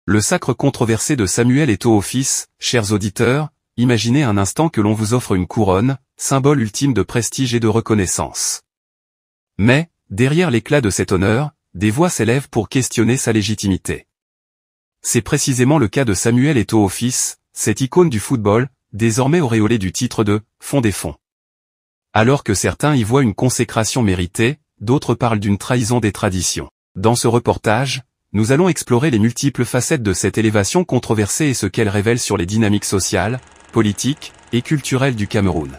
Le sacre controversé de Samuel Eto'o au fils, chers auditeurs, imaginez un instant que l'on vous offre une couronne, symbole ultime de prestige et de reconnaissance. Mais, derrière l'éclat de cet honneur, des voix s'élèvent pour questionner sa légitimité. C'est précisément le cas de Samuel Eto'o au fils, cette icône du football, désormais auréolée du titre de « fond des fonds ». Alors que certains y voient une consécration méritée, d'autres parlent d'une trahison des traditions. Dans ce reportage, nous allons explorer les multiples facettes de cette élévation controversée et ce qu'elle révèle sur les dynamiques sociales, politiques et culturelles du Cameroun.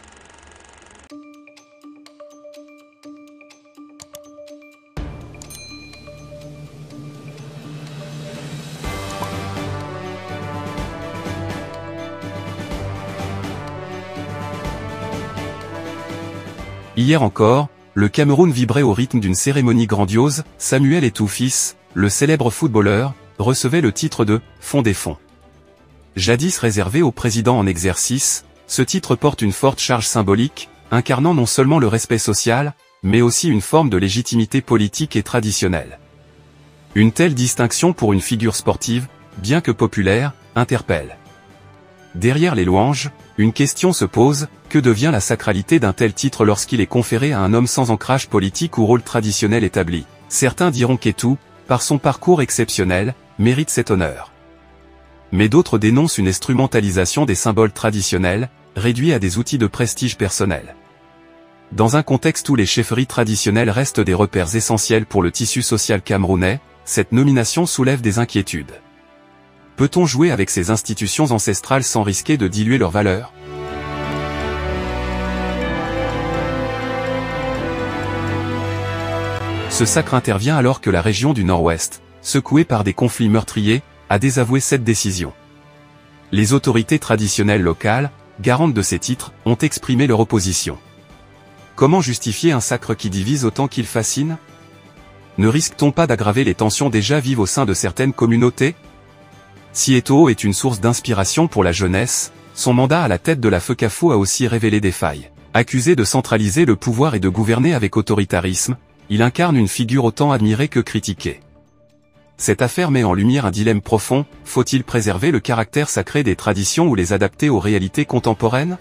Hier encore, le Cameroun vibrait au rythme d'une cérémonie grandiose. Samuel Eto'o fils, le célèbre footballeur, recevait le titre de « fond des fonds ». Jadis réservé au président en exercice, ce titre porte une forte charge symbolique, incarnant non seulement le respect social, mais aussi une forme de légitimité politique et traditionnelle. Une telle distinction pour une figure sportive, bien que populaire, interpelle. Derrière les louanges, une question se pose, que devient la sacralité d'un tel titre lorsqu'il est conféré à un homme sans ancrage politique ou rôle traditionnel établi? Certains diront qu'Eto'o, par son parcours exceptionnel, mérite cet honneur. Mais d'autres dénoncent une instrumentalisation des symboles traditionnels, réduits à des outils de prestige personnel. Dans un contexte où les chefferies traditionnelles restent des repères essentiels pour le tissu social camerounais, cette nomination soulève des inquiétudes. Peut-on jouer avec ces institutions ancestrales sans risquer de diluer leurs valeurs? Ce sacre intervient alors que la région du Nord-Ouest, secouée par des conflits meurtriers, a désavoué cette décision. Les autorités traditionnelles locales, garantes de ces titres, ont exprimé leur opposition. Comment justifier un sacre qui divise autant qu'il fascine? Ne risque-t-on pas d'aggraver les tensions déjà vives au sein de certaines communautés? Si Eto'o est une source d'inspiration pour la jeunesse, son mandat à la tête de la FECAFO a aussi révélé des failles. Accusé de centraliser le pouvoir et de gouverner avec autoritarisme, il incarne une figure autant admirée que critiquée. Cette affaire met en lumière un dilemme profond, faut-il préserver le caractère sacré des traditions ou les adapter aux réalités contemporaines?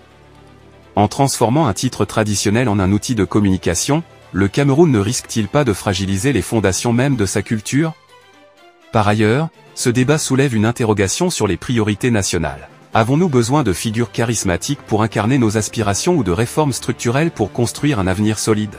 En transformant un titre traditionnel en un outil de communication, le Cameroun ne risque-t-il pas de fragiliser les fondations mêmes de sa culture? Par ailleurs, ce débat soulève une interrogation sur les priorités nationales. Avons-nous besoin de figures charismatiques pour incarner nos aspirations ou de réformes structurelles pour construire un avenir solide?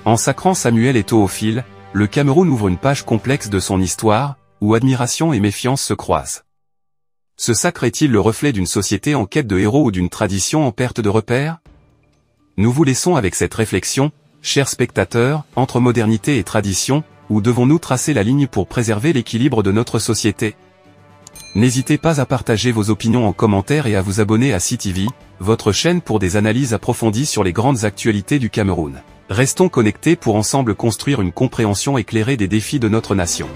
En sacrant Samuel Eto'o au fil, le Cameroun ouvre une page complexe de son histoire, où admiration et méfiance se croisent. Ce sacre est-il le reflet d'une société en quête de héros ou d'une tradition en perte de repères? Nous vous laissons avec cette réflexion, chers spectateurs, entre modernité et tradition, où devons-nous tracer la ligne pour préserver l'équilibre de notre société? N'hésitez pas à partager vos opinions en commentaire et à vous abonner à CTV, votre chaîne pour des analyses approfondies sur les grandes actualités du Cameroun. Restons connectés pour ensemble construire une compréhension éclairée des défis de notre nation.